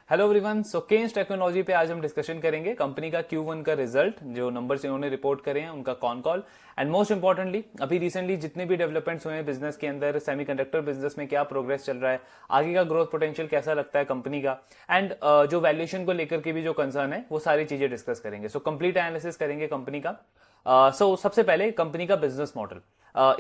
Hello everyone. So Ken's technology पे आज हम डिस्कशन करेंगे कंपनी का Q1 का रिजल्ट, जो नंबर्स इन्होंने रिपोर्ट करे हैं उनका con call, and most importantly अभी रिसेंटली जितने भी डेवलपमेंट्स हुए हैं बिजनेस के अंदर, सेमीकंडक्टर बिजनेस में क्या प्रोग्रेस चल रहा है, आगे का ग्रोथ पोटेंशियल कैसा लगता है कंपनी का, एंड जो वैल्यूएशन को लेकर के भी जो कंसर्न है वो सारी चीजें डिस्कस करेंगे। सो कंप्लीट एनालिसिस करेंगे कंपनी का। सबसे पहले कंपनी का बिजनेस मॉडल।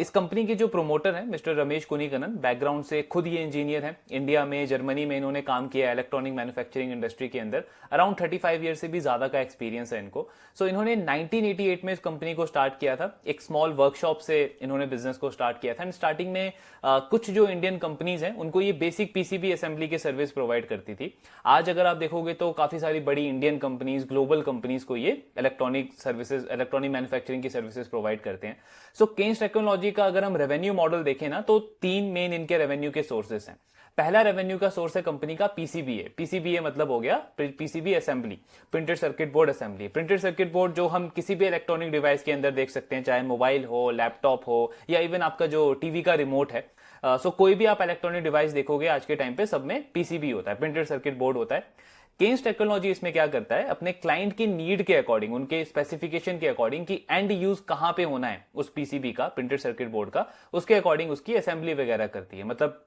इस कंपनी के जो प्रोमोटर हैं मिस्टर रमेश कुनिकनन, बैकग्राउंड से खुद ये इंजीनियर हैं। इंडिया में, जर्मनी में इन्होंने काम किया है इलेक्ट्रॉनिक मैन्युफैक्चरिंग इंडस्ट्री के अंदर। अराउंड 35 ईयर से भी ज्यादा का एक्सपीरियंस है इनको। सो इन्होंने 1988 में इस कंपनी को स्टार्ट किया था। एक स्मॉल वर्कशॉप से इन्होंने बिजनेस को स्टार्ट किया था। एंड स्टार्टिंग में कुछ जो इंडियन कंपनीज हैं उनको ये बेसिक पीसीबी असेंबली की सर्विस प्रोवाइड करती थी। आज अगर आप देखोगे तो काफी सारी बड़ी इंडियन कंपनीज, ग्लोबल कंपनीज को ये इलेक्ट्रॉनिक सर्विसेज, इलेक्ट्रॉनिक मैन्युफैक्चरिंग की सर्विसेज प्रोवाइड करते हैं। सो केन्स टेक्नोलॉजी का अगर हम रेवेन्यू मॉडल देखें ना, तो तीन मेन इनके रेवेन्यू के सोर्सेस हैं। पहला रेवेन्यू का सोर्स है कंपनी का पीसीबीए। पीसीबीए मतलब हो गया PCB assembly, printed circuit board assembly. Printed circuit board जो हम किसी भी इलेक्ट्रॉनिक डिवाइस के अंदर देख सकते हैं, चाहे मोबाइल हो, लैपटॉप हो, या इवन आपका जो टीवी का रिमोट है। सो कोई भी आप इलेक्ट्रॉनिक डिवाइस देखोगे आज के टाइम पे, सब में पीसीबी होता है, प्रिंटेड सर्किट बोर्ड होता है। केन्स टेक्नोलॉजी इसमें क्या करता है, अपने क्लाइंट की नीड के अकॉर्डिंग, उनके स्पेसिफिकेशन के अकॉर्डिंग कि एंड यूज कहां पे होना है उस पीसीबी का, प्रिंटेड सर्किट बोर्ड का, उसके अकॉर्डिंग उसकी असेंबली वगैरह करती है। मतलब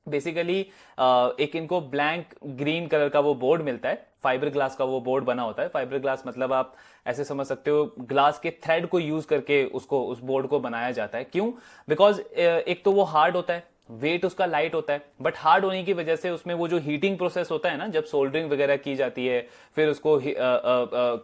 बेसिकली एक इनको ब्लैंक ग्रीन कलर का वो बोर्ड मिलता है, फाइबर ग्लास का वो बोर्ड बना होता है। फाइबर ग्लास मतलब आप ऐसे समझ सकते हो, ग्लास के थ्रेड को यूज करके उसको, उस बोर्ड को बनाया जाता है। क्यों? बिकॉज एक तो वो हार्ड होता है, वेट उसका लाइट होता है, बट हार्ड होने की वजह से उसमें वो जो हीटिंग प्रोसेस होता है ना, जब सोल्डरिंग वगैरह की जाती है, फिर उसको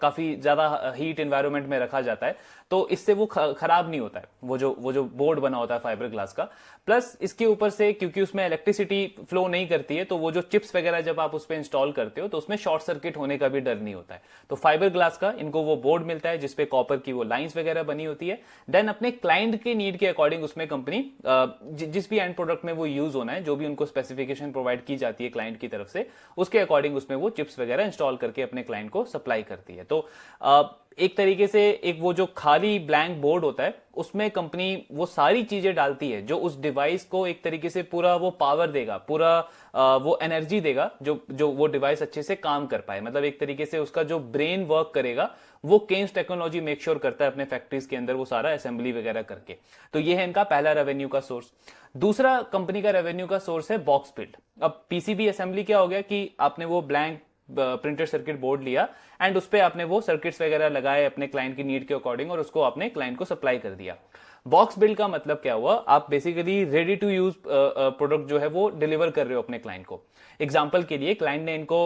काफी ज्यादा हीट एनवायरनमेंट में रखा जाता है, तो इससे वो खराब नहीं होता है, वो जो बोर्ड बना होता है फाइबर ग्लास का। प्लस इसके ऊपर से क्योंकि उसमें इलेक्ट्रिसिटी फ्लो नहीं करती है, तो वो जो चिप्स वगैरह जब आप उस पर इंस्टॉल करते हो तो उसमें शॉर्ट सर्किट होने का भी डर नहीं होता है। तो फाइबर ग्लास का इनको वो बोर्ड मिलता है जिसपे कॉपर की वो लाइंस वगैरह बनी होती है। देन अपने क्लाइंट के नीड के अकॉर्डिंग उसमें कंपनी जिस भी एंड प्रोडक्ट में वो यूज होना है, जो भी उनको स्पेसिफिकेशन प्रोवाइड की जाती है क्लाइंट की तरफ से, उसके अकॉर्डिंग उसमें वो चिप्स वगैरह इंस्टॉल करके अपने क्लाइंट को सप्लाई करती है। तो एक तरीके से एक वो जो खाली ब्लैंक बोर्ड होता है उसमें कंपनी वो सारी चीजें डालती है जो उस डिवाइस को एक तरीके से पूरा वो पावर देगा, पूरा वो एनर्जी देगा जो वो डिवाइस अच्छे से काम कर पाए। मतलब एक तरीके से उसका जो ब्रेन वर्क करेगा वो केन्स टेक्नोलॉजी मेक श्योर करता है अपने फैक्ट्रीज के अंदर वो सारा असेंबली वगैरह करके। तो ये है इनका पहला रेवेन्यू का सोर्स। दूसरा कंपनी का रेवेन्यू का सोर्स है बॉक्स बिल्ड। अब पीसीबी असेंबली क्या हो गया कि आपने वो ब्लैंक प्रिंटेड सर्किट बोर्ड लिया एंड उस पे आपने वो सर्किट्स वगैरह लगाए अपने क्लाइंट की नीड के अकॉर्डिंग, और उसको आपने क्लाइंट को सप्लाई कर दिया। बॉक्स बिल्ड का मतलब क्या हुआ, आप basically ready to use product जो है वो डिलीवर कर रहे हो अपने क्लाइंट को। एग्जांपल के लिए क्लाइंट ने इनको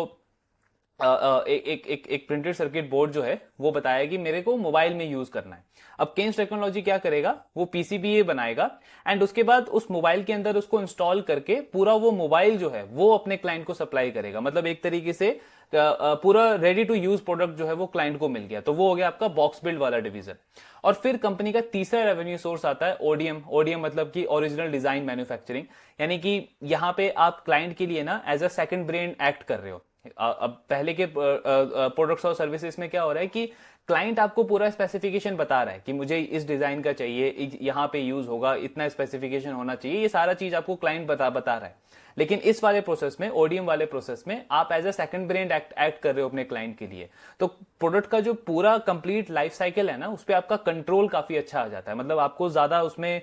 एक प्रिंटेड सर्किट बोर्ड जो है वो बताया कि मेरे को मोबाइल में यूज करना है। अब केन्स टेक्नोलॉजी क्या करेगा, वो पीसीबीए बनाएगा एंड उसके बाद उस मोबाइल के अंदर उसको इंस्टॉल करके पूरा वो मोबाइल जो है वो अपने क्लाइंट को सप्लाई करेगा। मतलब एक तरीके से पूरा रेडी टू यूज प्रोडक्ट जो है वो क्लाइंट को मिल गया। तो वो हो गया आपका बॉक्स बिल्ड वाला डिवीजन। और फिर कंपनी का तीसरा रेवेन्यू सोर्स आता है ओडीएम। ओडीएम मतलब कि ओरिजिनल डिजाइन मैन्युफैक्चरिंग, यानी कि यहां पे आप क्लाइंट के लिए ना as a second brain act कर रहे हो। अब पहले के प्रोडक्ट्स और सर्विसेज में क्या हो रहा है कि क्लाइंट आपको पूरा स्पेसिफिकेशन बता रहा है कि मुझे इस डिजाइन का चाहिए, यहां पे यूज होगा, इतना स्पेसिफिकेशन होना चाहिए, ये सारा चीज आपको क्लाइंट बता रहा है। लेकिन इस वाले प्रोसेस में, ओडीएम वाले प्रोसेस में, आप as a second brain act कर रहे हो अपने क्लाइंट के लिए। तो प्रोडक्ट का जो पूरा कंप्लीट लाइफ साइकिल है ना, उस पर आपका कंट्रोल काफी अच्छा आ जाता है। मतलब आपको ज्यादा उसमें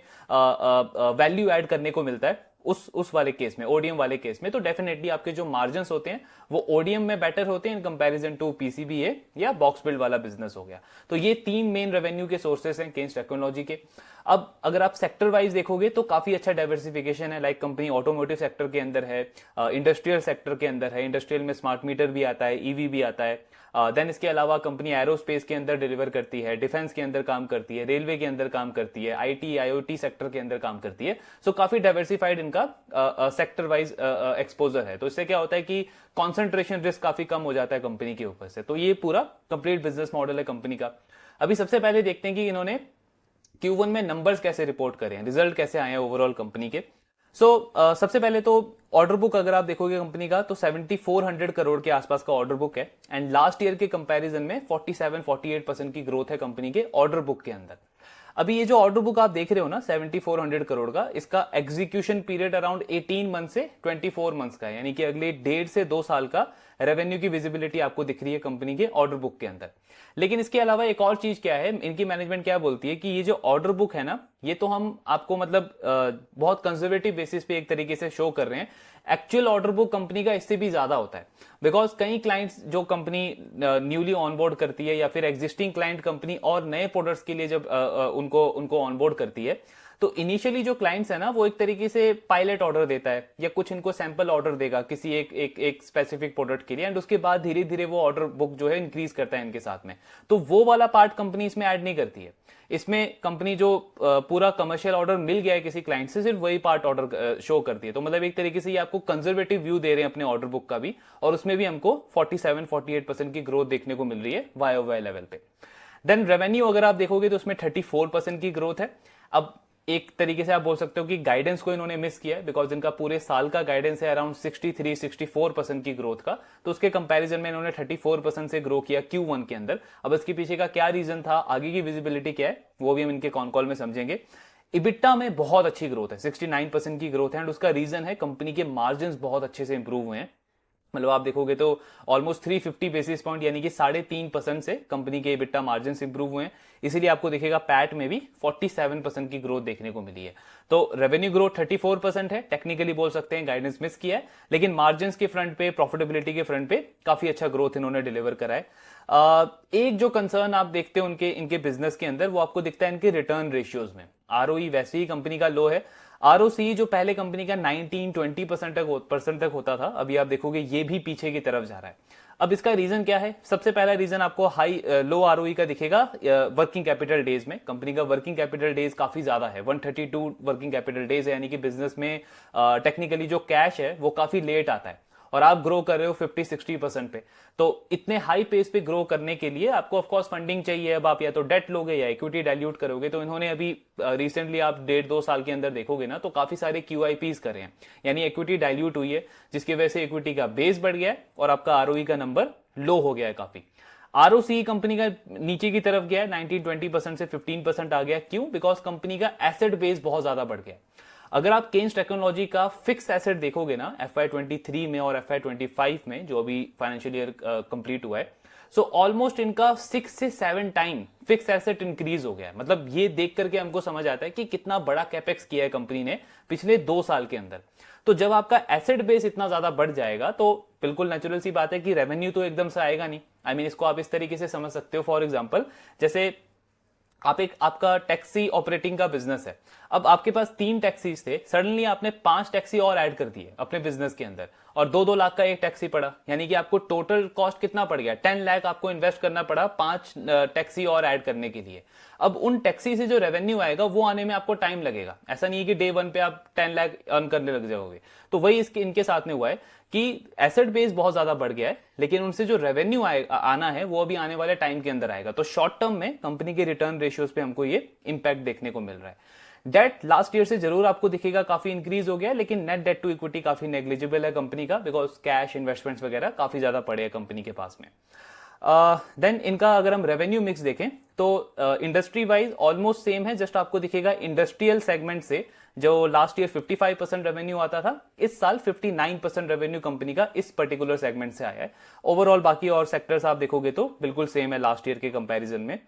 वैल्यू ऐड करने को मिलता है उस वाले केस में, ओडीएम वाले केस में। तो डेफिनेटली आपके जो मार्जिन होते हैं वो ओडीएम में बेटर होते हैं इन कंपैरिजन टू पीसीबीए या बॉक्स बिल्ड वाला बिजनेस हो गया। तो ये तीन मेन रेवेन्यू के सोर्सेस हैं केन्स टेक्नोलॉजी के। अब अगर आप सेक्टर वाइज देखोगे तो काफी अच्छा डाइवर्सिफिकेशन है। लाइक कंपनी ऑटोमोटिव सेक्टर के अंदर है, इंडस्ट्रियल सेक्टर के अंदर है, इंडस्ट्रियल में स्मार्ट मीटर भी आता है, ईवी भी आता है। देन इसके अलावा कंपनी एरोस्पेस के अंदर डिलीवर करती है, डिफेंस के अंदर काम करती है, रेलवे के अंदर काम करती है, आईटी आईओटी सेक्टर के अंदर काम करती है। सो काफी डाइवर्सिफाइड इनका सेक्टर वाइज एक्सपोजर है। तो इससे क्या होता है कि कॉन्सेंट्रेशन रिस्क काफी कम हो जाता है कंपनी के ऊपर से। तो ये पूरा कंप्लीट बिजनेस मॉडल है कंपनी का। अभी सबसे पहले देखते हैं कि इन्होंने Q1 में नंबर्स कैसे रिपोर्ट करे हैं, रिजल्ट कैसे आए हैं ओवरऑल कंपनी के। सबसे पहले तो ऑर्डर बुक अगर आप देखोगे कंपनी का तो 7400 करोड़ के आसपास का ऑर्डर बुक है। एंड लास्ट ईयर के कंपैरिजन में 47-48% की ग्रोथ है कंपनी के ऑर्डर बुक के अंदर। अभी ये जो ऑर्डर बुक आप देख रहे हो ना 7400 करोड़ का, इसका एग्जीक्यूशन पीरियड अराउंड 18 मंथ से 24 मंथ्स का है, यानी कि अगले 1.5 से 2 साल का रेवेन्यू की विजिबिलिटी आपको दिख रही है कंपनी के ऑर्डर बुक के अंदर। लेकिन इसके अलावा एक और चीज क्या है, इनकी मैनेजमेंट क्या बोलती है कि ये जो ऑर्डर बुक है ना, ये तो हम आपको मतलब बहुत कंजर्वेटिव बेसिस पे एक तरीके से शो कर रहे हैं। एक्चुअल ऑर्डर बुक कंपनी का इससे भी ज्यादा होता है, बिकॉज कई क्लाइंट्स जो कंपनी न्यूली ऑनबोर्ड करती है या फिर एग्जिस्टिंग क्लाइंट कंपनी और नए प्रोडक्ट्स के लिए जब उनको ऑनबोर्ड करती है, तो इनिशियली जो क्लाइंट्स है ना, वो एक तरीके से पायलट ऑर्डर देता है या कुछ इनको सैंपल ऑर्डर देगा किसी एक स्पेसिफिक प्रोडक्ट के लिए, एंड उसके बाद धीरे धीरे वो ऑर्डर बुक जो है इंक्रीज करता है इनके साथ में। तो वो वाला पार्ट कंपनी इसमें ऐड नहीं करती है। इसमें कंपनी जो पूरा कमर्शियल ऑर्डर मिल गया है किसी क्लाइंट से, सिर्फ वही पार्ट ऑर्डर शो करती है। तो मतलब एक तरीके से ये आपको कंजर्वेटिव व्यू दे रहे हैं अपने ऑर्डर बुक का भी, और उसमें भी हमको 47-48% की ग्रोथ देखने को मिल रही है YoY लेवल पे। देन रेवेन्यू अगर आप देखोगे तो उसमें 34% की ग्रोथ है। अब एक तरीके से आप बोल सकते हो कि गाइडेंस को इन्होंने मिस किया है, बिकॉज इनका पूरे साल का गाइडेंस है अराउंड 63-64% की ग्रोथ का, तो उसके कंपैरिजन में इन्होंने 34% से ग्रो किया Q1 के अंदर। अब इसके पीछे का क्या रीजन था, आगे की विजिबिलिटी क्या है, वो भी हम इनके कॉन कॉल में समझेंगे। इबिट्टा में बहुत अच्छी ग्रोथ है, 69% की ग्रोथ है, एंड उसका रीजन है कंपनी के मार्जिन बहुत अच्छे से इंप्रूव हुए हैं। मतलब आप देखोगे तो ऑलमोस्ट 350 बेसिस पॉइंट यानी कि 3.5% से कंपनी के इबिट्टा मार्जिन इंप्रूव हुए हैं। इसीलिए आपको दिखेगा पैट में भी 47% की ग्रोथ देखने को मिली है। तो रेवेन्यू ग्रोथ 34% है, टेक्निकली बोल सकते हैं गाइडेंस मिस किया है, लेकिन मार्जिन के फ्रंट पे, प्रॉफिटेबिलिटी के फ्रंट पे काफी अच्छा ग्रोथ इन्होंने डिलीवर करा है। एक जो कंसर्न आप देखते हो इनके बिजनेस के अंदर, वो आपको दिखता है इनके रिटर्न रेशियोज में। ROE वैसे ही कंपनी का लो है, ROCE जो पहले कंपनी का 19-20% तक होता था, अभी आप देखोगे ये भी पीछे की तरफ जा रहा है। अब इसका रीजन क्या है, सबसे पहला रीजन आपको लो ROE का दिखेगा वर्किंग कैपिटल डेज में। कंपनी का वर्किंग कैपिटल डेज काफी ज्यादा है, 132 वर्किंग कैपिटल डेज है, यानी कि बिजनेस में टेक्निकली जो कैश है वो काफी लेट आता है, और आप ग्रो कर रहे हो 50-60% पे। तो इतने हाई पेस पे ग्रो करने के लिए आपको ऑफकोर्स फंडिंग चाहिए। अब आप या तो डेट लोगे या इक्विटी डाइल्यूट करोगे। तो इन्होंने अभी रिसेंटली आप 1.5-2 साल के अंदर देखोगे ना, तो काफी सारे QIPs करे हैं, यानी इक्विटी डाइल्यूट हुई है, जिसकी वजह से इक्विटी का बेस बढ़ गया है और आपका ROE का नंबर लो हो गया है काफी। ROCE कंपनी का नीचे की तरफ गया है, 19-20% से 15% आ गया। क्यों? बिकॉज कंपनी का एसेट बेस बहुत ज्यादा बढ़ गया है। अगर आप केन्स टेक्नोलॉजी का फिक्स एसेट देखोगे ना FY23 में और FY25 में, जो अभी फाइनेंशियल ईयर कंप्लीट हुआ है, सो ऑलमोस्ट इनका 6 से 7 टाइम फिक्स एसेट इंक्रीज हो गया है। मतलब ये देख करके हमको समझ आता है कि कितना बड़ा कैपेक्स किया है कंपनी ने पिछले 2 साल के अंदर। तो जब आपका एसेट बेस इतना ज्यादा बढ़ जाएगा, तो बिल्कुल नेचुरल सी बात है कि रेवेन्यू तो एकदम से आएगा नहीं। आई मीन इसको आप इस तरीके से समझ सकते हो, फॉर एग्जाम्पल जैसे आपका टैक्सी ऑपरेटिंग का बिजनेस है, अब आपके पास 3 टैक्सीज थे, सडनली आपने 5 टैक्सी और ऐड कर दिए अपने बिजनेस के अंदर, और 2-2 लाख का एक टैक्सी पड़ा, यानी कि आपको टोटल कॉस्ट कितना पड़ गया, 10 लाख आपको इन्वेस्ट करना पड़ा 5 टैक्सी और ऐड करने के लिए। अब उन टैक्सी से जो रेवेन्यू आएगा वो आने में आपको टाइम लगेगा, ऐसा नहीं है कि डे 1 पे आप 10 लाख अर्न करने लग जाओगे। तो वही इनके साथ में हुआ है कि एसेट बेस बहुत ज्यादा बढ़ गया है, लेकिन उनसे जो रेवेन्यू आना है वो अभी आने वाले टाइम के अंदर आएगा। तो शॉर्ट टर्म में कंपनी के रिटर्न रेशियोज पे हमको ये इंपैक्ट देखने को मिल रहा है। डेट लास्ट ईयर से जरूर आपको दिखेगा काफी इंक्रीज हो गया, लेकिन नेट डेट टू इक्विटी काफी नेग्लिजिबल है कंपनी का, बिकॉज कैश इन्वेस्टमेंट्स वगैरह काफी ज्यादा पड़े हैं कंपनी के पास में। देन इनका अगर हम रेवेन्यू मिक्स देखें तो इंडस्ट्री वाइज ऑलमोस्ट सेम है, जस्ट आपको दिखेगा इंडस्ट्रियल सेगमेंट से जो लास्ट ईयर 55% रेवेन्यू आता था, इस साल 59% रेवेन्यू कंपनी का इस पर्टिकुलर सेगमेंट से आया है। ओवरऑल बाकी और सेक्टर्स आप देखोगे तो बिल्कुल सेम है लास्ट ईयर के कंपैरिजन में।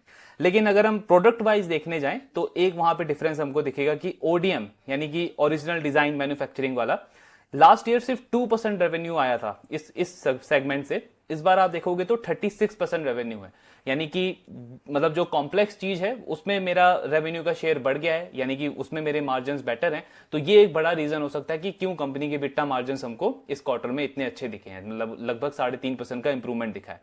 लेकिन अगर हम प्रोडक्ट वाइज देखने जाएं तो एक वहां पे डिफरेंस हमको दिखेगा कि ODM यानी कि ओरिजिनल डिजाइन मैन्युफैक्चरिंग वाला, लास्ट ईयर सिर्फ 2% रेवेन्यू आया था इस सेगमेंट से, इस बार आप देखोगे तो 36% रेवेन्यू है, यानी कि मतलब जो कॉम्प्लेक्स चीज है उसमें मेरा रेवेन्यू का शेयर बढ़ गया है, यानी कि उसमें मेरे मार्जिन्स बेटर हैं। तो ये एक बड़ा रीजन हो सकता है कि क्यों कंपनी के बिट्टा मार्जिन्स हमको इस क्वार्टर में इतने अच्छे दिखे हैं, मतलब लगभग 3.5% का इंप्रूवमेंट दिखा है।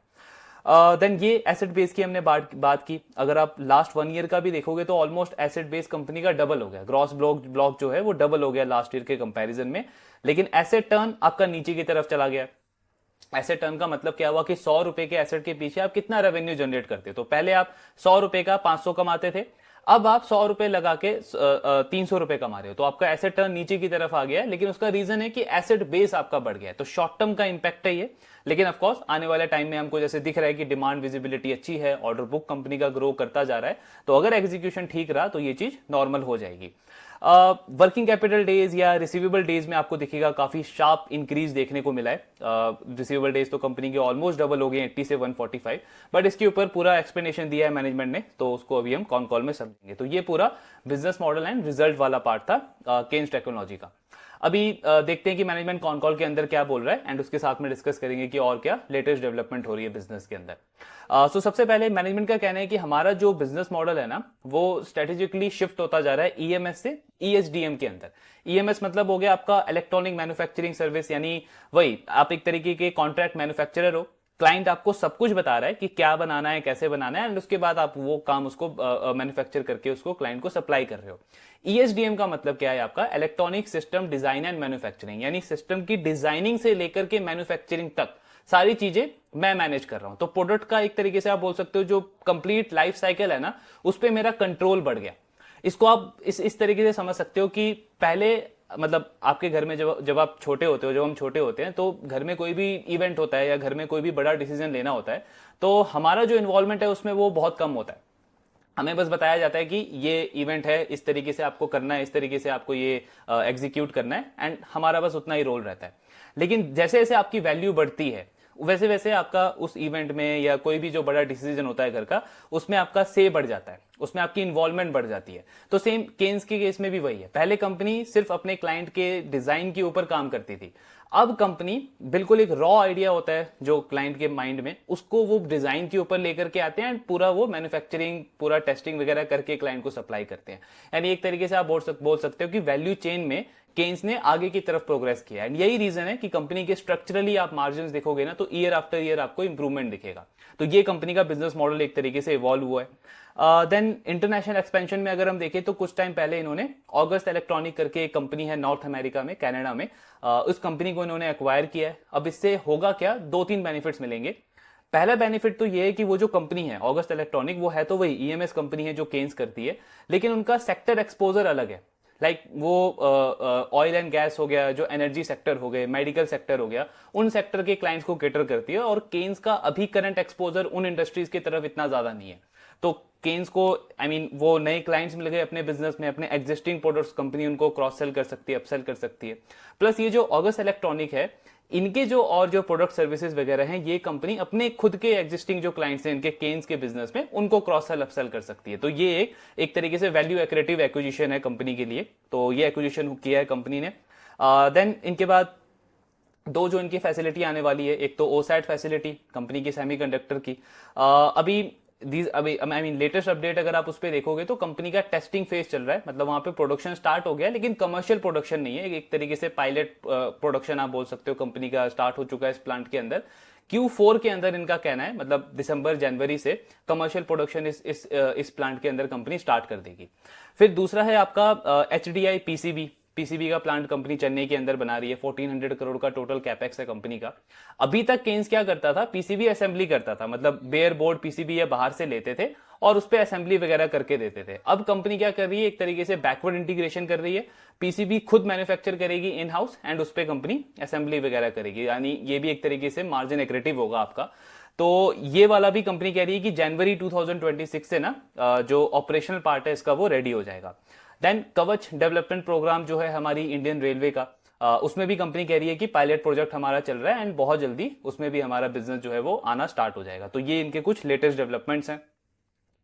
देन ये एसेट बेस की हमने बात की। अगर आप लास्ट 1 ईयर का भी देखोगे तो ऑलमोस्ट एसेट बेस कंपनी का डबल हो गया, ग्रॉस ब्लॉक जो है वो डबल हो गया लास्ट ईयर के कंपैरिजन में, लेकिन एसेट टर्न आपका नीचे की तरफ चला गया। एसेट टर्न का मतलब क्या हुआ कि 100 रुपए के एसेट के पीछे आप कितना रेवेन्यू जनरेट करते, तो पहले आप 100 रुपए का 500 कमाते थे, अब आप 100 रुपए लगा के 300 रुपए कमा रहे हो, तो आपका एसेट टर्न नीचे की तरफ आ गया है, लेकिन उसका रीजन है कि एसेट बेस आपका बढ़ गया है। तो शॉर्ट टर्म का इंपैक्ट है ये, लेकिन ऑफ कोर्स आने वाले टाइम में हमको जैसे दिख रहा है कि डिमांड विजिबिलिटी अच्छी है, ऑर्डर बुक कंपनी का ग्रो करता जा रहा है, तो अगर एग्जीक्यूशन ठीक रहा तो ये चीज नॉर्मल हो जाएगी। वर्किंग कैपिटल डेज या रिसीवेबल डेज में आपको दिखेगा काफी शार्प इंक्रीज देखने को मिला है। रिसीवेबल डेज तो कंपनी के ऑलमोस्ट डबल हो गए 80 से 145, बट इसके ऊपर पूरा एक्सप्लेनेशन दिया है मैनेजमेंट ने, तो उसको अभी हम कॉन कॉल में समझेंगे। तो ये पूरा बिजनेस मॉडल एंड रिजल्ट वाला पार्ट था केन्स टेक्नोलॉजी का। अभी देखते हैं कि मैनेजमेंट कॉन कॉल के अंदर क्या बोल रहा है, एंड उसके साथ में डिस्कस करेंगे कि और क्या लेटेस्ट डेवलपमेंट हो रही है बिजनेस के अंदर। सो सबसे पहले मैनेजमेंट का कहना है कि हमारा जो बिजनेस मॉडल है ना, वो स्ट्रेटेजिकली शिफ्ट होता जा रहा है ईएमएस से ईएसडीएम के अंदर। ईएमएस मतलब हो गया आपका इलेक्ट्रॉनिक मैन्युफैक्चरिंग सर्विस, यानी वही आप एक तरीके के कॉन्ट्रैक्ट मैन्युफैक्चरर हो, क्लाइंट आपको सब कुछ बता रहा है कि क्या बनाना है, कैसे बनाना है, एंड उसके बाद आप वो काम उसको मैन्युफैक्चर करके उसको क्लाइंट को सप्लाई कर रहे हो। ईएसडीएम का मतलब क्या है आपका, electronic system design and manufacturing, यानी सिस्टम की डिजाइनिंग से लेकर के मैन्युफैक्चरिंग तक सारी चीजें मैं मैनेज कर रहा हूं। तो प्रोडक्ट का एक तरीके से आप बोल सकते हो जो कंप्लीट लाइफ साइकिल है ना, उस पर मेरा कंट्रोल बढ़ गया। इसको आप इस तरीके से समझ सकते हो कि पहले मतलब आपके घर में जब आप छोटे होते हो, जब हम छोटे होते हैं, तो घर में कोई भी इवेंट होता है या घर में कोई भी बड़ा डिसीजन लेना होता है, तो हमारा जो इन्वॉल्वमेंट है उसमें वो बहुत कम होता है। हमें बस बताया जाता है कि ये इवेंट है, इस तरीके से आपको करना है, इस तरीके से आपको ये एग्जीक्यूट करना है, एंड हमारा बस उतना ही रोल रहता है। लेकिन जैसे जैसे आपकी वैल्यू बढ़ती है, वैसे वैसे आपका उस इवेंट में या कोई भी जो बड़ा डिसीजन होता है घर का, उसमें आपका से बढ़ जाता है, उसमें आपकी इन्वॉल्वमेंट बढ़ जाती है। तो सेम केन्स के केस में भी वही है। पहले कंपनी सिर्फ अपने क्लाइंट के डिजाइन के ऊपर काम करती थी, अब कंपनी बिल्कुल एक रॉ आइडिया होता है जो क्लाइंट के माइंड में, उसको वो डिजाइन के ऊपर लेकर के आते हैं एंड पूरा वो मैन्युफैक्चरिंग, पूरा टेस्टिंग वगैरह करके क्लाइंट को सप्लाई करते हैं। यानी एक तरीके से आप बोल सकते हो कि वैल्यू चेन में केन्स ने आगे की तरफ प्रोग्रेस किया, एंड यही रीजन है कि कंपनी के स्ट्रक्चरली आप मार्जिन देखोगे ना, तो ईयर आफ्टर ईयर आपको इंप्रूवमेंट दिखेगा। तो ये कंपनी का बिजनेस मॉडल एक तरीके से इवॉल्व हुआ है। देन इंटरनेशनल एक्सपेंशन में अगर हम देखें तो कुछ टाइम पहले इन्होंने ऑगस्ट इलेक्ट्रॉनिक करके एक कंपनी है नॉर्थ अमेरिका में, कनाडा में, उस कंपनी को इन्होंने एक्वायर किया है। अब इससे होगा क्या, 2-3 बेनिफिट्स मिलेंगे। पहला बेनिफिट तो ये है कि वो जो कंपनी है ऑगस्ट इलेक्ट्रॉनिक, वो है तो वही ईएमएस कंपनी है जो केन्स करती है, लेकिन उनका सेक्टर एक्सपोजर अलग है। लाइक वो ऑयल एंड गैस हो गया, जो एनर्जी सेक्टर हो गए, मेडिकल सेक्टर हो गया, उन सेक्टर के क्लाइंट्स को कैटर करती है, और केन्स का अभी करंट एक्सपोजर उन इंडस्ट्रीज की तरफ इतना ज्यादा नहीं है। तो केन्स को वो नए क्लाइंट्स मिल गए अपने बिजनेस में, अपने एग्जिस्टिंग प्रोडक्ट्स कंपनी उनको क्रॉस सेल कर सकती है, अपसेल कर सकती है। प्लस ये जो ऑगस्ट इलेक्ट्रॉनिक है, इनके जो और जो प्रोडक्ट सर्विसेज वगैरह हैं, ये कंपनी अपने खुद के एग्जिस्टिंग जो क्लाइंट्स हैं इनके केन्स के बिजनेस में, उनको क्रॉस सेल अपसेल कर सकती है। तो ये एक तरीके से वैल्यू एक्रेटिव एक्विजिशन है कंपनी के लिए, तो ये एक्विजिशन किया है कंपनी ने। देन इनके बाद दो जो इनकी फैसिलिटी आने वाली है, एक तो ओसैट फैसिलिटी कंपनी की सेमीकंडक्टर की। अभी लेटेस्ट अपडेट अगर आप उस पर देखोगे तो कंपनी का टेस्टिंग फेज चल रहा है, मतलब वहां पे प्रोडक्शन स्टार्ट हो गया, लेकिन कमर्शियल प्रोडक्शन नहीं है, एक तरीके से पायलट प्रोडक्शन आप बोल सकते हो कंपनी का स्टार्ट हो चुका है इस प्लांट के अंदर। Q4 के अंदर इनका कहना है, मतलब दिसंबर जनवरी से कमर्शियल प्रोडक्शन इस प्लांट के अंदर कंपनी स्टार्ट कर देगी। फिर दूसरा है आपका HDI पीसीबी का प्लांट कंपनी चेन्नई के अंदर बना रही है। 1400 करोड़ का टोटल कैपेक्स है कंपनी का। अभी तक केन्स क्या करता था, पीसीबी असेंबली करता था, मतलब बेयर बोर्ड पीसीबी या बाहर से लेते थे और उस पर असेंबली वगैरह करके देते थे। अब कंपनी क्या कर रही है, एक तरीके से बैकवर्ड इंटीग्रेशन कर रही है, पीसीबी खुद मैन्युफैक्चर करेगी इन हाउस एंड उस पर कंपनी असेंबली वगैरह करेगी, यानी ये भी एक तरीके से मार्जिन एक्रेटिव होगा आपका। तो ये वाला भी कंपनी कह रही है कि जनवरी 2026 से ना जो ऑपरेशनल पार्ट है इसका वो रेडी हो जाएगा। देन कवच डेवलपमेंट प्रोग्राम जो है हमारी इंडियन रेलवे का, उसमें भी कंपनी कह रही है कि पायलट प्रोजेक्ट हमारा चल रहा है एंड बहुत जल्दी उसमें भी हमारा बिजनेस जो है वो आना स्टार्ट हो जाएगा। तो ये इनके कुछ लेटेस्ट डेवलपमेंट्स हैं।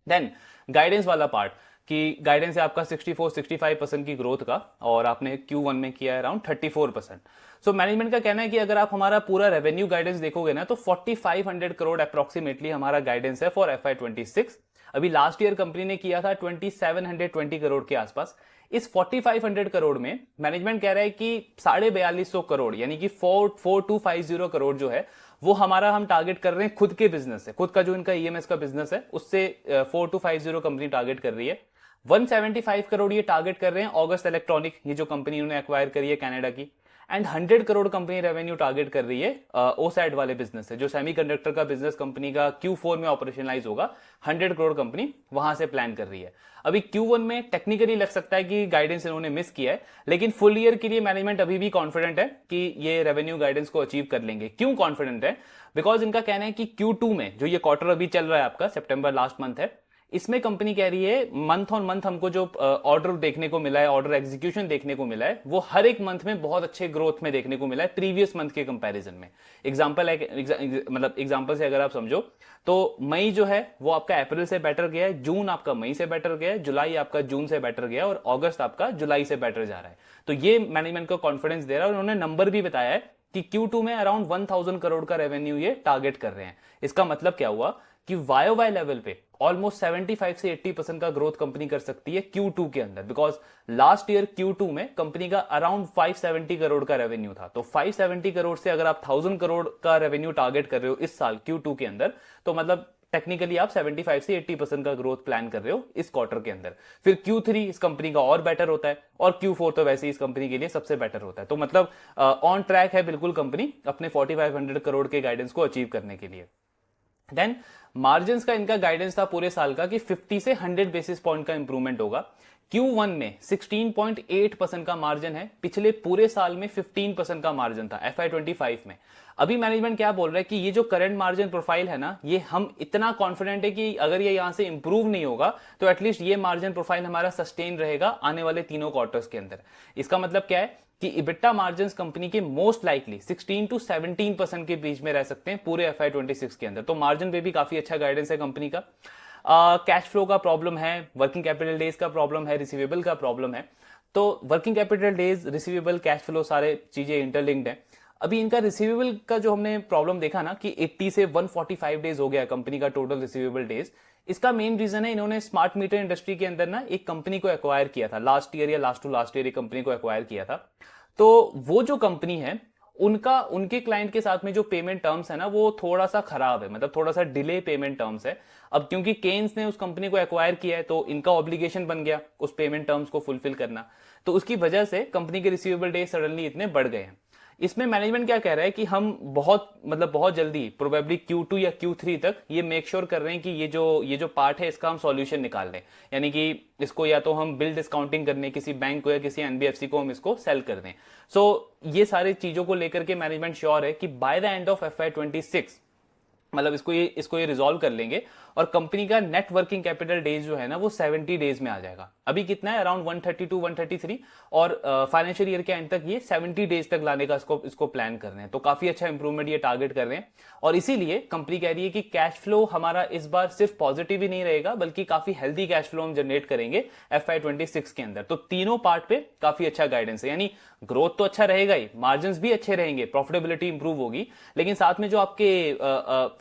देन गाइडेंस वाला पार्ट, कि गाइडेंस है आपका 64-65% की ग्रोथ का, और आपने Q1 में किया है अराउंड 34%। सो मैनेजमेंट का कहना है कि अगर आप हमारा पूरा रेवेन्यू गाइडेंस देखोगे ना, तो 4500 करोड़ अप्रोक्सीमेटली हमारा गाइडेंस है फॉर FY26। अभी लास्ट ईयर कंपनी ने किया था 2720 करोड़ के आसपास। इस 4500 करोड़ में मैनेजमेंट कह रहा है कि 4250 करोड़ यानी कि 4250 करोड़ जो है वो हमारा हम टारगेट कर रहे हैं खुद के बिजनेस से, खुद का जो इनका ईएमएस का बिजनेस है उससे 4250 कंपनी टारगेट कर रही है। 175 करोड़ ये टारगेट कर रहे हैं ऑगस्ट इलेक्ट्रॉनिक, ये जो कंपनी उन्होंने एक्वायर करी है कनाडा की, and 100 crore company revenue target कर रही है ओसैट वाले बिजनेस से, जो सेमीकंडक्टर का बिजनेस कंपनी का Q4 में ऑपरेशनलाइज होगा, 100 करोड़ कंपनी वहां से प्लान कर रही है। अभी Q1 में टेक्निकली लग सकता है कि गाइडेंस इन्होंने मिस किया है, लेकिन फुल ईयर के लिए मैनेजमेंट अभी भी कॉन्फिडेंट है कि ये रेवेन्यू गाइडेंस को अचीव कर लेंगे। क्यों कॉन्फिडेंट है? बिकॉज इनका कहना है कि Q2 में जो ये क्वार्टर अभी चल रहा है आपका, सितंबर लास्ट मंथ है, इसमें कंपनी कह रही है मंथ ऑन मंथ हमको जो ऑर्डर देखने को मिला है, ऑर्डर एग्जीक्यूशन देखने को मिला है, वो हर एक मंथ में बहुत अच्छे ग्रोथ में देखने को मिला है प्रीवियस मंथ के कंपैरिजन में। एग्जांपल है, मतलब एग्जांपल से अगर आप समझो तो मई जो है वो आपका अप्रैल से बेटर गया है, जून आपका मई से बेटर गया है, जुलाई आपका जून से बेटर गया और अगस्त आपका जुलाई से बेटर जा रहा है। तो ये मैनेजमेंट को कॉन्फिडेंस दे रहा है और उन्होंने नंबर भी बताया है कि Q2 में अराउंड 1000 करोड़ का रेवेन्यू ये टारगेट कर रहे हैं। इसका मतलब क्या हुआ कि YOY लेवल पे ऑलमोस्ट 75 से 80% का ग्रोथ कंपनी कर सकती है Q2 के अंदर, बिकॉज लास्ट ईयर Q2 में कंपनी का अराउंड 570 करोड़ का रेवेन्यू था। तो 570 करोड़ से अगर आप 1000 करोड़ का रेवेन्यू टारगेट कर रहे हो इस साल Q2 के अंदर, तो मतलब टेक्निकली आप 75 से 80% का ग्रोथ प्लान कर रहे हो इस क्वार्टर के अंदर। फिर Q3 इस कंपनी का और बेटर होता है और Q4 तो वैसे ही इस कंपनी के लिए सबसे बेटर होता है। तो मतलब ऑन ट्रैक है बिल्कुल कंपनी अपने 4500 करोड़ के गाइडेंस को अचीव करने के लिए। देन मार्जिन्स का इनका गाइडेंस था पूरे साल का कि 50 से 100 बेसिस पॉइंट का इंप्रूवमेंट होगा। Q1 में 16.8% का मार्जिन है, पिछले पूरे साल में 15% का मार्जिन था FY25 में। अभी मैनेजमेंट क्या बोल रहा है कि ये जो करंट मार्जिन प्रोफाइल है ना, ये हम इतना कॉन्फिडेंट है कि अगर ये यहां से इंप्रूव नहीं होगा तो एटलीस्ट ये मार्जिन प्रोफाइल हमारा सस्टेन रहेगा आने वाले तीनों क्वार्टर्स के अंदर। इसका मतलब क्या है कि इबिटा मार्जिन्स कंपनी के मोस्ट लाइकली 16 to 17% के बीच में रह सकते हैं पूरे FY26 के अंदर। तो मार्जिन पे भी काफी अच्छा गाइडेंस है कंपनी का। कैश फ्लो का प्रॉब्लम है, वर्किंग कैपिटल डेज का प्रॉब्लम है, रिसीवेबल का प्रॉब्लम है। तो working capital days, receivable, cash flow सारे चीजें इंटरलिंक्ड है। अभी इनका रिसीवेबल का जो हमने प्रॉब्लम देखा ना कि 80 से 145 डेज हो गया कंपनी का टोटल रिसीवेबल डेज, इसका मेन रीजन है इन्होंने स्मार्ट मीटर इंडस्ट्री के अंदर ना एक कंपनी को एक्वायर किया था लास्ट ईयर या लास्ट टू लास्ट ईयर, एक कंपनी को एक्वायर किया था। तो वो जो कंपनी है उनका उनके क्लाइंट के साथ में जो पेमेंट टर्म्स है ना वो थोड़ा सा खराब है, मतलब थोड़ा सा डिले पेमेंट टर्म्स है। अब क्योंकि केन्स ने उस कंपनी को एक्वायर किया है तो इनका ऑब्लिगेशन बन गया उस पेमेंट टर्म्स को फुलफिल करना, तो उसकी वजह से कंपनी के रिसीवेबल डेज सडनली इतने बढ़ गए हैं। इसमें मैनेजमेंट क्या कह रहा है कि हम बहुत जल्दी प्रोबेबली Q2 या Q3 तक ये मेक श्योर कर रहे हैं कि ये जो पार्ट है इसका हम सॉल्यूशन निकाल लें, यानी कि इसको या तो हम बिल डिस्काउंटिंग करने किसी बैंक को या किसी NBFC को हम इसको सेल कर दें। सो ये सारी चीजों को लेकर के मैनेजमेंट श्योर है कि by the end of FY26 मतलब इसको ये रिजॉल्व कर लेंगे और कंपनी का नेट वर्किंग कैपिटल डेज जो है ना वो 70 डेज में आ जाएगा। अभी कितना है, अराउंड 132 133, और फाइनेंशियल ईयर के एंड तक ये 70 डेज तक लाने का इसको प्लान कर रहे हैं। तो काफी अच्छा इंप्रूवमेंट ये टारगेट कर रहे हैं और इसीलिए कंपनी कह रही है कि कैश फ्लो हमारा इस बार सिर्फ पॉजिटिव ही नहीं रहेगा बल्कि काफी हेल्दी कैश फ्लो हम जनरेट करेंगे FY26 के अंदर। तो तीनों पार्ट पे काफी अच्छा गाइडेंस है, यानी ग्रोथ तो अच्छा रहेगा ही, मार्जिन भी अच्छे रहेंगे, प्रॉफिटेबिलिटी इंप्रूव होगी, लेकिन साथ में जो आपके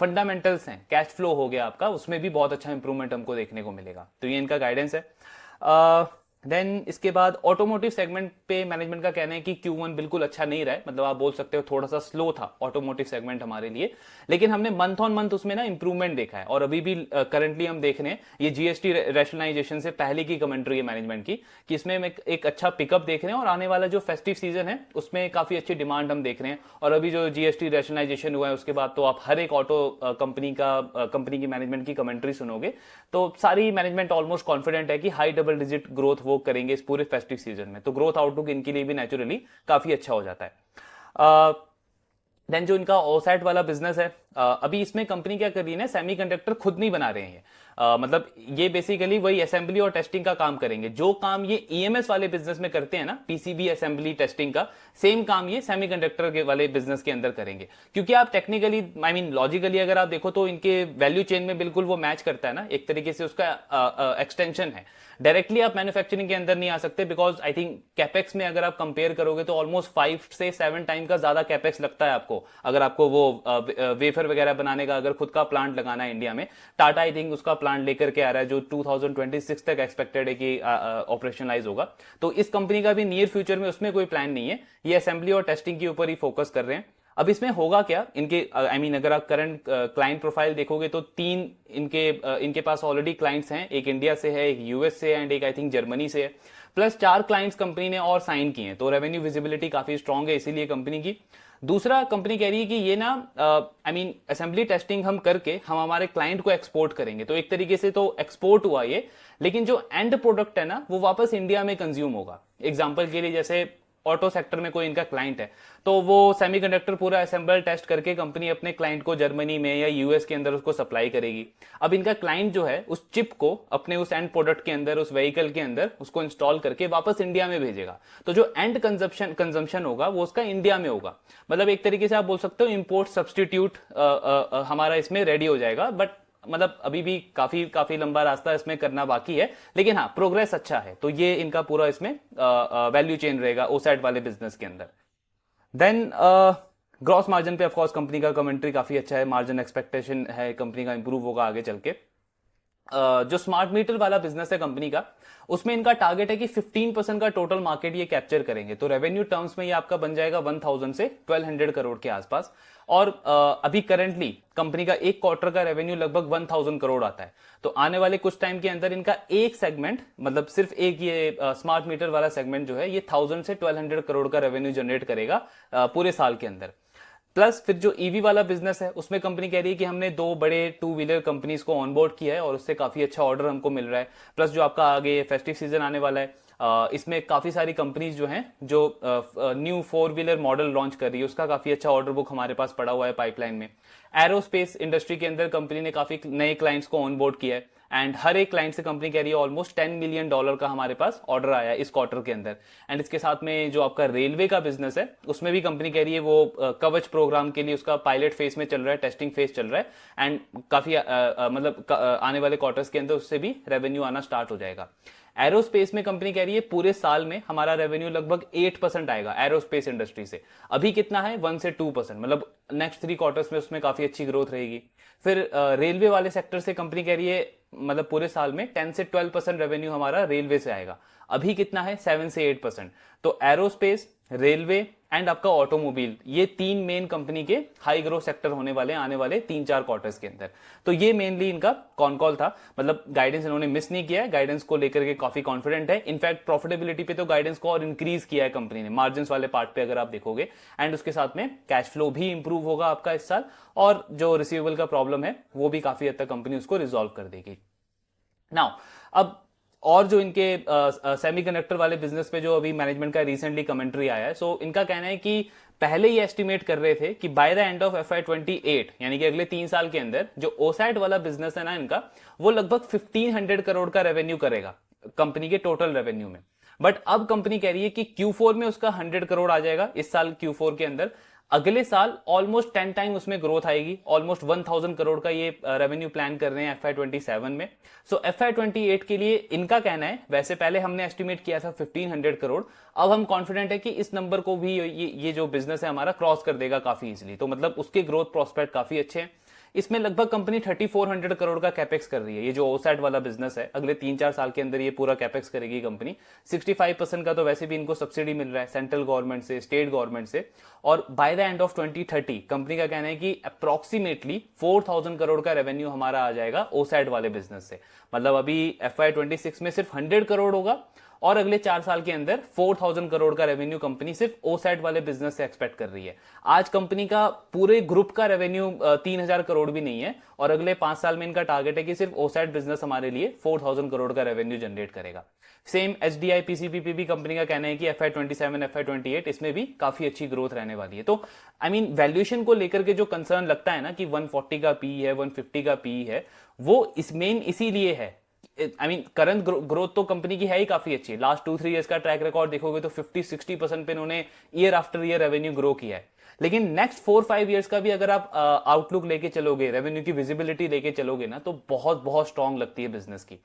फंडामेंटल्स हैं, कैश फ्लो हो गया आपका, उसमें भी बहुत अच्छा इंप्रूवमेंट हमको देखने को मिलेगा। तो ये इनका गाइडेंस है। देन इसके बाद ऑटोमोटिव सेगमेंट पे मैनेजमेंट का कहना है कि Q1 बिल्कुल अच्छा नहीं रहा है, मतलब आप बोल सकते हो थोड़ा सा स्लो था ऑटोमोटिव सेगमेंट हमारे लिए, लेकिन हमने मंथ ऑन मंथ उसमें ना इंप्रूवमेंट देखा है और अभी भी करंटली हम देख रहे हैं ये GST रैशनलाइजेशन से पहले की कमेंट्री है मैनेजमेंट की कि इसमें हम एक अच्छा पिकअप देख रहे हैं और आने वाला जो फेस्टिव सीजन है उसमें काफी अच्छी डिमांड हम देख रहे हैं। और अभी जो GST रैशनलाइजेशन हुआ है उसके बाद तो आप हर एक ऑटो कंपनी की मैनेजमेंट की कमेंट्री सुनोगे तो सारी मैनेजमेंट ऑलमोस्ट कॉन्फिडेंट है कि हाई डबल डिजिट ग्रोथ वो करेंगे इस पूरे फेस्टिव सीजन में। तो ग्रोथ आउटलुक इनके लिए भी नेचुरली काफी अच्छा हो जाता है। देन जो इनका ओसैट वाला बिजनेस है, अभी इसमें कंपनी क्या कर रही है ना, सेमीकंडक्टर खुद नहीं बना रहे हैं, मतलब ये बेसिकली वही असेंबली और टेस्टिंग का काम करेंगे जो काम ये EMS वाले बिजनेस में करते हैं ना, PCB असेंबली टेस्टिंग का, सेम काम ये सेमीकंडक्टर के वाले बिजनेस के अंदर करेंगे। क्योंकि आप टेक्निकली लॉजिकली अगर आप देखो तो इनके वैल्यू चेन में बिल्कुल वो मैच करता है ना, एक तरीके से उसका एक्सटेंशन है। डायरेक्टली आप मैन्युफैक्चरिंग के अंदर नहीं आ सकते बिकॉज आई थिंक कैपेक्स में अगर आप कंपेयर करोगे तो ऑलमोस्ट 5 से 7 टाइम का ज्यादा कैपेक्स लगता है आपको, अगर आपको वो वेफर वगैरह बनाने का अगर खुद का प्लांट लगाना है इंडिया में। टाटा आई थिंक उसका प्लांट लेकर के आ रहा है जो 2026 तक एक्सपेक्टेड है कि ऑपरेशनलाइज होगा। तो इस कंपनी का भी नियर फ्यूचर में उसमें कोई प्लान नहीं है, ये असेंबली और टेस्टिंग के ऊपर ही फोकस कर रहे हैं। अब इसमें होगा क्या, इनके अगर आप करंट क्लाइंट प्रोफाइल देखोगे तो तीन इनके पास ऑलरेडी क्लाइंट्स हैं, एक इंडिया से है, एक यूएस से है एंड एक आई थिंक जर्मनी से है, प्लस 4 क्लाइंट्स कंपनी ने और साइन किए हैं, तो रेवेन्यू विजिबिलिटी काफी स्ट्रांग है इसीलिए कंपनी की। दूसरा, कंपनी कह रही है कि ये ना असेंबली टेस्टिंग हम करके हम हमारे क्लाइंट को एक्सपोर्ट करेंगे, तो एक तरीके से तो एक्सपोर्ट हुआ ये, लेकिन जो एंड प्रोडक्ट है ना वो वापस इंडिया में कंज्यूम होगा। एग्जांपल के लिए जैसे ऑटो सेक्टर में कोई इनका क्लाइंट है, तो वो सेमीकंडक्टर पूरा असेंबल टेस्ट करके कंपनी अपने क्लाइंट को जर्मनी में या यूएस के अंदर उसको सप्लाई करेगी। अब इनका क्लाइंट जो है उस चिप को अपने उस एंड प्रोडक्ट के अंदर, उस व्हीकल के अंदर उसको इंस्टॉल करके वापस इंडिया में भेजेगा, तो जो एंड कंजम्पशन होगा वो उसका इंडिया में होगा। मतलब एक तरीके से आप बोल सकते हो इंपोर्ट सब्सटीट्यूट हमारा इसमें रेडी हो जाएगा, बट मतलब अभी भी काफी काफी लंबा रास्ता इसमें करना बाकी है, लेकिन हाँ प्रोग्रेस अच्छा है। तो ये इनका पूरा इसमें वैल्यू चेन रहेगा ओसैट वाले बिजनेस के अंदर। देन ग्रॉस मार्जिन पे ऑफकोर्स कंपनी का कमेंट्री काफी अच्छा है, मार्जिन एक्सपेक्टेशन है कंपनी का इंप्रूव होगा आगे चल के। जो स्मार्ट मीटर वाला बिजनेस है कंपनी का, उसमें इनका टारगेट है कि 15% का टोटल मार्केट ये कैप्चर करेंगे, तो रेवेन्यू टर्म्स में ये आपका बन जाएगा 1000 से 1200 करोड़ के आसपास। और अभी करंटली कंपनी का एक क्वार्टर का रेवेन्यू लगभग 1000 करोड़ आता है, तो आने वाले कुछ टाइम के अंदर इनका एक सेगमेंट, मतलब सिर्फ एक ये स्मार्ट मीटर वाला सेगमेंट जो है ये 1000 से 1200 करोड़ का रेवेन्यू जनरेट करेगा पूरे साल के अंदर। प्लस फिर जो ईवी वाला बिजनेस है उसमें कंपनी कह रही है कि हमने 2 बड़े 2 व्हीलर कंपनीज को ऑनबोर्ड किया है और उससे काफी अच्छा ऑर्डर हमको मिल रहा है। प्लस जो आपका आगे फेस्टिव सीजन आने वाला है, इसमें काफी सारी कंपनीज जो हैं जो न्यू 4 व्हीलर मॉडल लॉन्च कर रही है, उसका काफी अच्छा ऑर्डर बुक हमारे पास पड़ा हुआ है पाइपलाइन में। एरोस्पेस इंडस्ट्री के अंदर कंपनी ने काफी नए क्लाइंट्स को ऑनबोर्ड किया है एंड हर एक क्लाइंट से कंपनी कह रही है ऑलमोस्ट $10 मिलियन का हमारे पास ऑर्डर आया है इस क्वार्टर के अंदर। एंड इसके साथ में जो आपका रेलवे का बिजनेस है उसमें भी कंपनी कह रही है वो कवच प्रोग्राम के लिए उसका पायलट फेज में चल रहा है, टेस्टिंग फेज चल रहा है एंड काफी मतलब आने वाले क्वार्टर्स के अंदर उससे भी रेवेन्यू आना स्टार्ट हो जाएगा। एरोस्पेस में कंपनी कह रही है पूरे साल में हमारा रेवेन्यू लगभग 8% आएगा एरोस्पेस इंडस्ट्री से। अभी कितना है 1 से 2%, मतलब नेक्स्ट 3 क्वार्टर्स में उसमें काफी अच्छी ग्रोथ रहेगी। फिर रेलवे वाले सेक्टर से कंपनी कह रही है मतलब पूरे साल में 10 से 12% रेवेन्यू हमारा रेलवे से आएगा। अभी कितना है 7 से 8%। तो एरोस्पेस, रेलवे एंड आपका ऑटोमोबाइल, ये 3 मेन कंपनी के हाई ग्रोथ सेक्टर होने वाले आने वाले 3-4 क्वार्टर्स के अंदर। तो ये मेनली इनका कॉन कॉल था, मतलब गाइडेंस इन्होंने मिस नहीं किया है, गाइडेंस को लेकर के काफी कॉन्फिडेंट है। इनफैक्ट प्रॉफिटेबिलिटी पे तो गाइडेंस को और इंक्रीज किया है कंपनी ने, मार्जिन वाले पार्ट पे अगर आप देखोगे, एंड उसके साथ में कैश फ्लो भी इंप्रूव होगा आपका इस साल, और जो रिसीवेबल का प्रॉब्लम है वो भी काफी हद तक कंपनी उसको रिजॉल्व कर देगी। नाउ अब और जो इनके सेमीकंडक्टर वाले बिजनेस पे जो अभी मैनेजमेंट का रिसेंटली कमेंट्री आया है, सो इनका कहना है कि पहले ये एस्टिमेट कर रहे थे कि by the end of FY28 यानी कि अगले 3 साल के अंदर जो ओसैट वाला बिजनेस है ना इनका, वो लगभग 1500 करोड़ का रेवेन्यू करेगा कंपनी के टोटल रेवेन्यू में। बट अब कंपनी कह रही है कि Q4 में उसका 100 करोड़ आ जाएगा इस साल Q4 के अंदर। अगले साल ऑलमोस्ट 10 टाइम उसमें ग्रोथ आएगी, ऑलमोस्ट 1000 करोड़ का ये रेवेन्यू प्लान कर रहे हैं FY27 में। सो FY28 के लिए इनका कहना है, वैसे पहले हमने एस्टिमेट किया था 1500 करोड़, अब हम कॉन्फिडेंट है कि इस नंबर को भी ये जो बिजनेस है हमारा क्रॉस कर देगा काफी इजीली। तो मतलब उसके ग्रोथ प्रोस्पेक्ट काफी अच्छे हैं। इसमें लगभग कंपनी 3400 करोड़ का कैपेक्स कर रही है। ये जो ओसैट वाला बिजनेस है अगले 3-4 साल के अंदर ये पूरा कैपेक्स करेगी कंपनी। 65% का तो वैसे भी इनको सब्सिडी मिल रहा है सेंट्रल गवर्नमेंट से, स्टेट गवर्नमेंट से। और by the end of 2030 company का कहना है कि अप्रोक्सीमेटली 4000 करोड़ का रेवेन्यू हमारा आ जाएगा ओसैट वाले बिजनेस से। मतलब अभी FY26 में सिर्फ 100 करोड़ होगा और अगले 4 साल के अंदर 4000 करोड़ का रेवेन्यू कंपनी सिर्फ ओसैट वाले बिजनेस से एक्सपेक्ट कर रही है। आज कंपनी का पूरे ग्रुप का रेवेन्यू 3000 करोड़ भी नहीं है, और अगले 5 साल में इनका टारगेट है कि सिर्फ ओसैट बिजनेस हमारे लिए 4000 करोड़ का रेवेन्यू जनरेट करेगा। सेम HDI PCP पे भी कंपनी का कहना है कि FY27 FY28 इसमें भी काफी अच्छी ग्रोथ रहने वाली है। तो वैल्यूएशन को लेकर के जो कंसर्न लगता है ना कि 140 का पी है, 150 का पी है, वो इसीलिए है। करंट ग्रोथ तो कंपनी की है ही काफी अच्छी। लास्ट 2-3 इयर्स का ट्रैक रिकॉर्ड देखोगे तो 50-60% पे इन्होंने year after year revenue grow किया है। लेकिन नेक्स्ट 4-5 इयर्स का भी अगर आप आउटलुक लेके चलोगे, रेवेन्यू की विजिबिलिटी लेके चलोगे ना, तो बहुत बहुत स्ट्रांग लगती है बिजनेस की।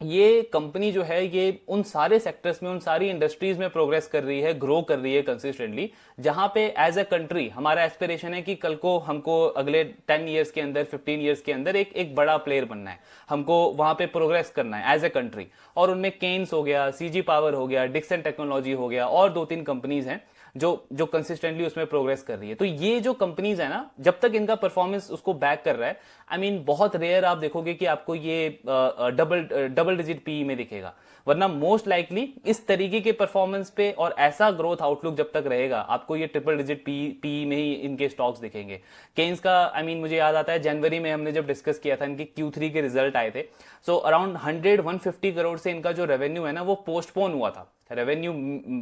ये कंपनी जो है ये उन सारे सेक्टर्स में, उन सारी इंडस्ट्रीज में प्रोग्रेस कर रही है, ग्रो कर रही है कंसिस्टेंटली, जहां पे एज अ कंट्री हमारा एस्पिरेशन है कि कल को हमको अगले 10 इयर्स के अंदर, 15 इयर्स के अंदर एक बड़ा प्लेयर बनना है, हमको वहां पे प्रोग्रेस करना है एज अ कंट्री। और उनमें केन्स हो गया, CG पावर हो गया, डिक्सन टेक्नोलॉजी हो गया, और 2-3 कंपनीज हैं जो जो कंसिस्टेंटली उसमें प्रोग्रेस कर रही है। तो ये जो कंपनीज है ना, जब तक इनका परफॉर्मेंस उसको बैक कर रहा है, आई मीन बहुत रेयर आप देखोगे कि आपको ये डबल डिजिट पीई में दिखेगा, वरना मोस्ट लाइकली इस तरीके के परफॉर्मेंस पे और ऐसा ग्रोथ आउटलुक जब तक रहेगा, आपको ये ट्रिपल डिजिट पी में ही इनके स्टॉक्स दिखेंगे। केन्स का आई मीन मुझे याद आता है जनवरी में हमने जब डिस्कस किया था, इनके Q3 के रिजल्ट आए थे, सो अराउंड 150 करोड़ से इनका जो रेवेन्यू है ना वो पोस्टपोन हुआ था। रेवेन्यू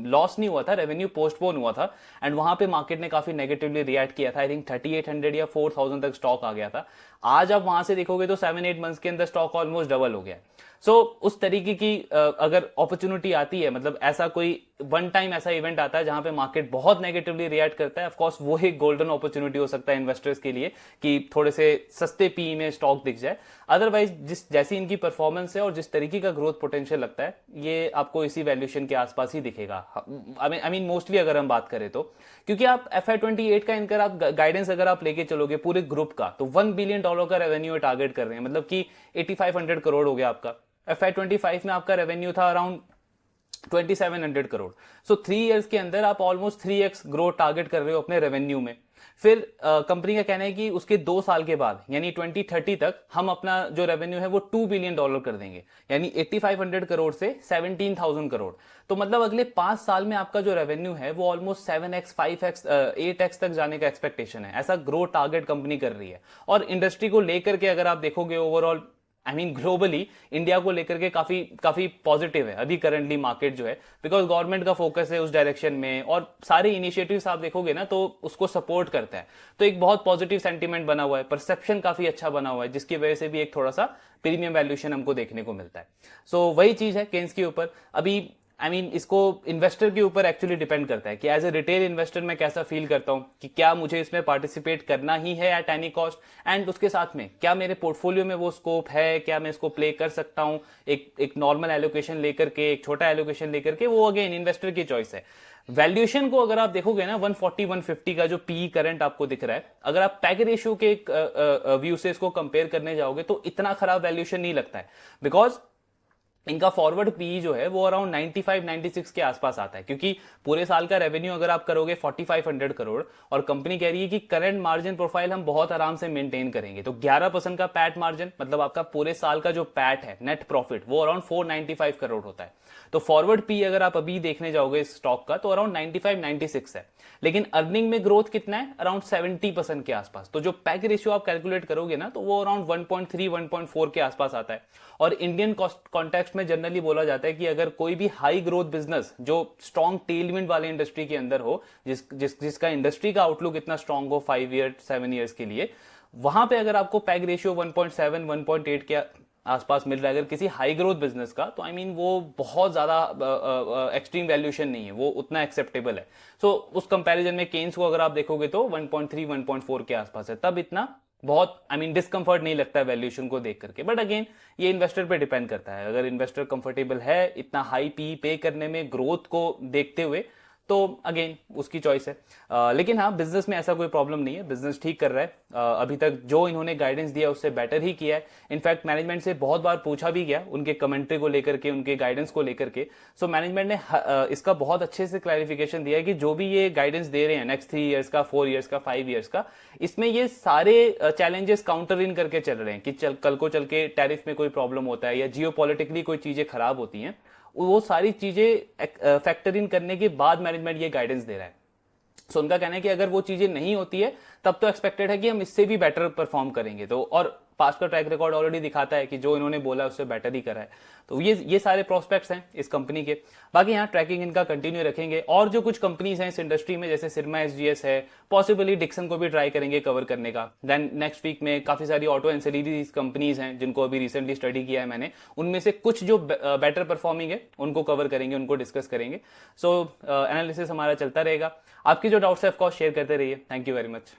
लॉस नहीं हुआ था, रेवेन्यू पोस्टपोन हुआ था, एंड वहां पे मार्केट ने काफी नेगेटिवली रिएक्ट किया था। आई थिंक 3800 या 4000 तक स्टॉक आ गया था। आज आप वहां से देखोगे तो 7-8 मंथ्स के अंदर स्टॉक ऑलमोस्ट डबल हो गया। सो उस तरीके की अगर अपॉर्चुनिटी आती है, मतलब ऐसा कोई वन टाइम ऐसा इवेंट आता है जहां पे मार्केट बहुत नेगेटिवली रिएक्ट करता है, ऑफ कोर्स वो एक गोल्डन अपॉर्चुनिटी हो सकता है इन्वेस्टर्स के लिए कि थोड़े से सस्ते पी में स्टॉक दिख जाए। अदरवाइज जैसी इनकी परफॉर्मेंस है और जिस तरीके का ग्रोथ पोटेंशियल लगता है, ये आपको इसी वैल्यूएशन के आसपास ही दिखेगा। आई मीन मोस्टली अगर हम बात करें तो, क्योंकि आप FY28 का इनका आप गाइडेंस अगर आप लेके चलोगे पूरे ग्रुप का, तो $1 बिलियन का रेवेन्यू टारगेट कर रहे हैं, मतलब कि 8500 करोड़ हो गया आपका। FY25 में आपका रेवेन्यू था अराउंड 2700 करोड़। सो 3 इयर्स के अंदर आप ऑलमोस्ट 3x ग्रोथ टारगेट कर रहे हो अपने रेवेन्यू में। फिर कंपनी का कहना है कि उसके 2 साल के बाद यानी 2030 तक हम अपना जो रेवेन्यू है वो $2 बिलियन कर देंगे, यानी 8500 करोड़ से 17,000 करोड़। तो मतलब अगले 5 साल में आपका जो रेवेन्यू है वो ऑलमोस्ट 7x 5x 8x तक जाने का एक्सपेक्टेशन है। ऐसा ग्रोथ टारगेट कंपनी कर रही है। और इंडस्ट्री को लेकर के अगर आप देखोगे overall, I mean globally India को लेकर के काफी पॉजिटिव है अभी करंटली मार्केट जो है, बिकॉज गवर्नमेंट का फोकस है उस डायरेक्शन में और सारे इनिशिएटिव्स आप देखोगे ना तो उसको सपोर्ट करता है। तो एक बहुत पॉजिटिव सेंटीमेंट बना हुआ है, परसेप्शन काफी अच्छा बना हुआ है, जिसकी वजह से भी एक थोड़ा सा प्रीमियम वैल्यूएशन हमको देखने को मिलता है। सो वही चीज है केन्स के ऊपर। अभी आई मीन इसको इन्वेस्टर के ऊपर एक्चुअली डिपेंड करता है कि एज ए रिटेल इन्वेस्टर मैं कैसा फील करता हूं कि क्या मुझे इसमें पार्टिसिपेट करना ही है एट एनी कॉस्ट, एंड उसके साथ में क्या मेरे पोर्टफोलियो में वो स्कोप है, क्या मैं इसको प्ले कर सकता हूं एक नॉर्मल एलोकेशन लेकर के, एक छोटा एलोकेशन लेकर के, वो अगेन इन्वेस्टर की चॉइस है। वैल्यूएशन को अगर आप देखोगे ना 140-150 का जो पी करंट आपको दिख रहा है, अगर आप पैग रेशियो के व्यू से इसको कंपेयर करने जाओगे तो इतना खराब वैल्यूएशन नहीं लगता है, बिकॉज इनका फॉरवर्ड पी जो है वो अराउंड 95-96 के आसपास आता है, क्योंकि पूरे साल का रेवेन्यू अगर आप करोगे 4500 करोड़ और कंपनी कह रही है कि करंट मार्जिन प्रोफाइल हम बहुत आराम से मेंटेन करेंगे, तो 11% का पैट मार्जिन, मतलब आपका पूरे साल का जो पैट है नेट प्रॉफिट वो अराउंड 495 करोड़ होता है। तो फॉरवर्ड पी अगर आप अभी देखने जाओगे इस स्टॉक का तो अराउंड 95-96 है, लेकिन अर्निंग में ग्रोथ कितना है, अराउंड 70% के आसपास। तो जो पैग रेशियो आप कैलकुलेट करोगे ना तो वो अराउंड 1.3-1.4 के आसपास आता है। और इंडियन कॉन्टेक्स्ट में जनरली बोला जाता है कि अगर कोई भी हाई ग्रोथ बिजनेस जो स्ट्रॉन्ग टेलविंड वाले इंडस्ट्री के अंदर हो, जिसका इंडस्ट्री का आउटलुक इतना स्ट्रॉन्ग हो 5 ईयर 7 ईयर्स के लिए, वहां पे अगर आपको पैग रेशियो 1.7-1.8 के आसपास मिल रहा है अगर किसी हाई ग्रोथ बिजनेस का, तो आई मीन वो बहुत ज्यादा एक्सट्रीम वैल्यूएशन नहीं है, वो उतना एक्सेप्टेबल है। सो उस कंपैरिजन में केन्स को अगर आप देखोगे तो 1.3-1.4 के आसपास है, तब इतना बहुत आई मीन डिस्कंफर्ट नहीं लगता है वैल्यूएशन को देख करके। बट अगेन ये इन्वेस्टर पे डिपेंड करता है, अगर इन्वेस्टर कंफर्टेबल है इतना हाई पी पे करने में ग्रोथ को देखते हुए तो अगेन उसकी चॉइस है। लेकिन हाँ, बिजनेस में ऐसा कोई प्रॉब्लम नहीं है, बिजनेस ठीक कर रहा है। अभी तक जो इन्होंने गाइडेंस दिया उससे बेटर ही किया है। इनफैक्ट मैनेजमेंट से बहुत बार पूछा भी गया उनके कमेंट्री को लेकर के, उनके गाइडेंस को लेकर के। सो मैनेजमेंट ने इसका बहुत अच्छे से क्लैरिफिकेशन दिया है कि जो भी ये गाइडेंस दे रहे हैं नेक्स्ट 3 ईयर्स का, 4 ईयर्स का, 5 ईयर्स का, इसमें ये सारे चैलेंजेस काउंटर इन करके चल रहे हैं कि कल को चल के टैरिफ में कोई प्रॉब्लम होता है या जियोपॉलिटिकली कोई चीजें खराब होती हैं, वो सारी चीजें फैक्टर इन करने के बाद मैनेजमेंट ये गाइडेंस दे रहा है। सो उनका कहना है कि अगर वो चीजें नहीं होती है तब तो एक्सपेक्टेड है कि हम इससे भी बेटर परफॉर्म करेंगे। तो और पास्ट का ट्रैक रिकॉर्ड ऑलरेडी दिखाता है कि जो इन्होंने बोला उससे बेटर ही करा है। तो ये सारे प्रोस्पेक्ट्स हैं इस कंपनी के। बाकी यहाँ ट्रैकिंग इनका कंटिन्यू रखेंगे, और जो कुछ कंपनीज हैं इस इंडस्ट्री में जैसे सिरमा SGS है, पॉसिबली डिक्सन को भी ट्राई करेंगे कवर करने का। देन नेक्स्ट वीक में काफी सारी ऑटो एंसिलरीज कंपनीज हैं जिनको अभी रिसेंटली स्टडी किया है मैंने, उनमें से कुछ जो बेटर परफॉर्मिंग है उनको कवर करेंगे, उनको डिस्कस करेंगे। सो एनालिसिस हमारा चलता रहेगा। आपकी जो डाउट्स है ऑफकोर्स शेयर करते रहिए। Thank you very much.